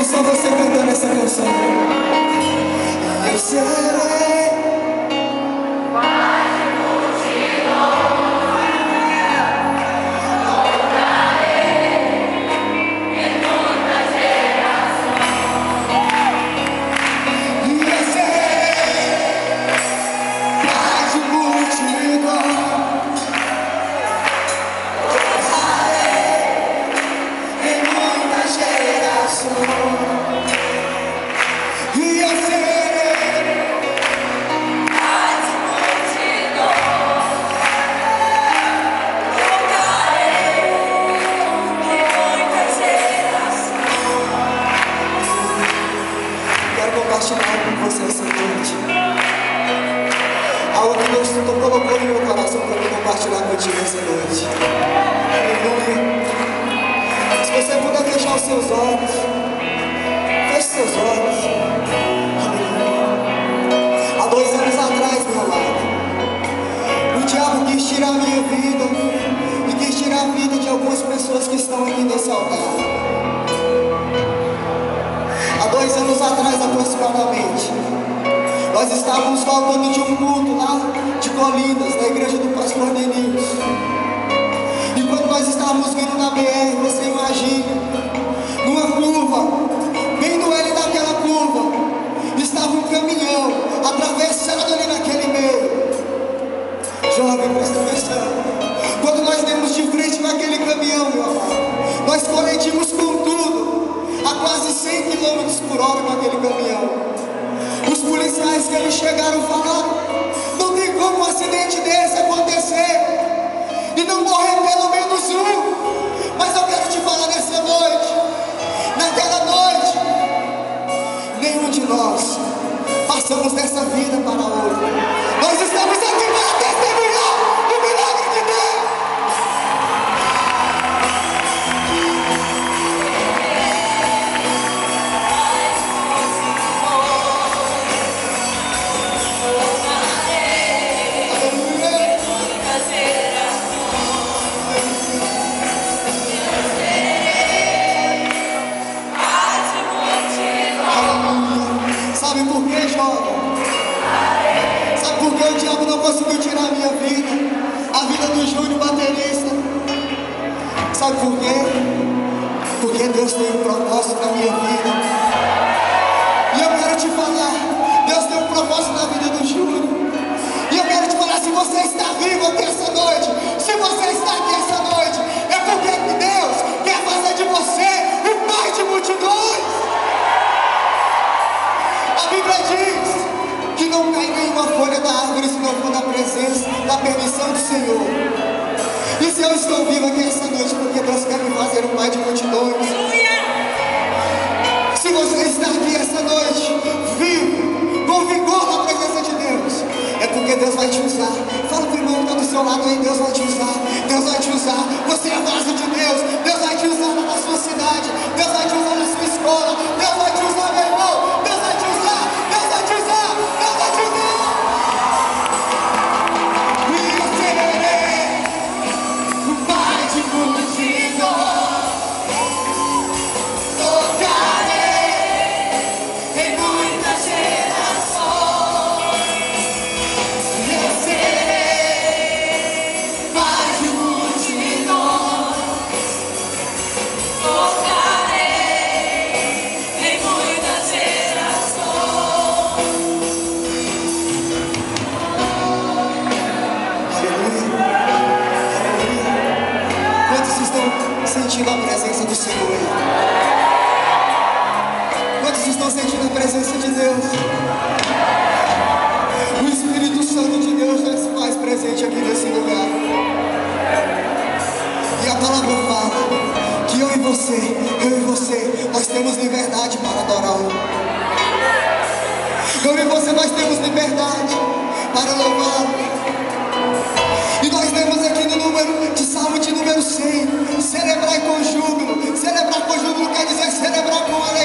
só você cantando essa canção. Eu serei Paz e multidão, louvarei em muitas gerações. eu serei paz e multidão. Em muitas gerações. E eu serei Paz e multidão, louvarei em muitas gerações. Quero compartilhar algo com você essa noite. Algo que Deus colocou no meu coração para eu compartilhar contigo essa noite. Aleluia. Se você puder fechar os seus olhos, feche seus olhos. Aleluia. Há 2 anos atrás, meu amado, o diabo quis tirar a minha vida e quis tirar a vida de algumas pessoas que estão aqui nesse altar. Há 2 anos atrás, aproximadamente, nós estávamos voltando de um culto lá de Colinas, na igreja do pastor Denis. E quando nós estávamos vindo na BR, você imagina, numa curva, bem no L daquela curva, estava um caminhão atravessado ali naquele meio. Jovem, presta atenção. Quando nós demos de frente naquele caminhão, meu amado, nós coletimos com tudo, a quase 100 km por hora com aquele caminhão. Os policiais que eles chegaram falaram: não tem como um acidente desse acontecer e não morrer pelo menos um. Mas eu quero te falar nessa noite, naquela noite, nenhum de nós passamos dessa vida para outra. Nós estamos aqui para testemunhar o milagre de Deus. Sabe por quê, jovem? Sabe por que o diabo não conseguiu tirar a minha vida? A vida do Júnior, baterista. Sabe por quê? Porque Deus tem um propósito na minha vida. E eu quero te falar, Deus tem um propósito na vida do Júnior. E eu quero te falar, se você está vivo aqui essa noite, se você está aqui essa noite, é porque Deus quer fazer de você um pai de multidões. A Bíblia diz que não cai nenhuma folha da árvore se não for na presença, na permissão do Senhor. E se eu estou vivo aqui essa noite, porque Deus quer me fazer um pai de multidões. Se você está aqui essa noite, vivo, com vigor na presença de Deus, é porque Deus vai te usar. Fala pro irmão que está do seu lado aí: Deus vai te usar, Deus vai te usar. Você é vaso de Deus, Deus vai te usar na sua cidade, Deus vai te usar na sua escola, Deus vai te usar, meu irmão, Deus vai te usar, Deus vai te usar, Deus vai te usar. E eu serei o pai de multidões, Tocarei em muitas gerações. eu serei Paz e multidões, tocarei em muitas gerações. aleluia, aleluia. Quantos estão sentindo a presença do Senhor? Quantos estão sentindo a presença de Deus? O Espírito Santo de Deus já se faz presente aqui nesse lugar. E a palavra fala que eu e você, nós temos liberdade para adorar. Eu e você, nós temos liberdade para louvar. E nós lemos aqui no número de Salmo de número 100, celebrar com júbilo. Celebrar com júbilo quer dizer celebrar com alegria.